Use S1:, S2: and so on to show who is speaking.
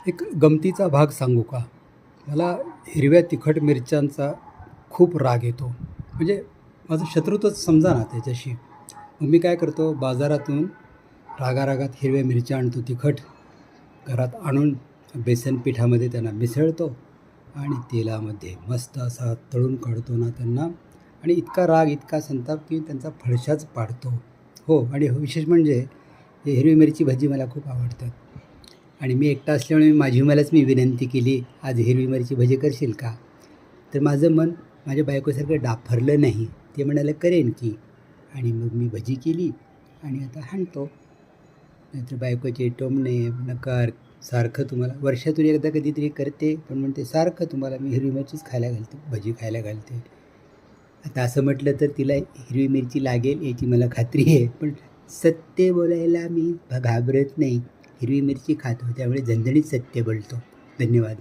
S1: एक गमतीचा भाग सांगू का? मला हिरव्या तिखट मिरच्यांचा खूप राग येतो. म्हणजे माझं शत्रुत्वच समजा ना त्याच्याशी. मग मी काय करतो, बाजारातून रागारागात हिरव्या मिरच्या आणतो तिखट. घरात आणून बेसन पिठामध्ये त्यांना मिसळतो आणि तेलामध्ये मस्त असा तळून काढतो ना त्यांना. आणि इतका राग, इतका संताप की त्यांचा फडशाच पाडतो. हो, आणि विशेष म्हणजे हे हिरवी मिरची भजी मला खूप आवडतात. आणि मी एकटा असल्यामुळे मलाच मी विनंती केली, "आज हिरवी मिरची भजी करशील का?" तर माझं मन माझ्या बायकोसारखं डाफरलं नाही. ते म्हणाले, "करेन की." आणि मग मी भजी केली आणि आता हाणतो. नाहीतर बायकोचे टोमणे, नकार, सारखं तुम्हाला वर्षातून एकदा कधीतरी करते, पण म्हणते सारखं तुम्हाला मी हिरवी मिरचीच खायला घालते, भजी खायला घालते. आता असं म्हटलं तर तिला हिरवी मिरची लागेल याची मला खात्री आहे, पण सत्य बोलायला मी घाबरत नाही. हिरवी मिरची खातो, त्यामुळे झणझणीत सत्य बोलतो. धन्यवाद.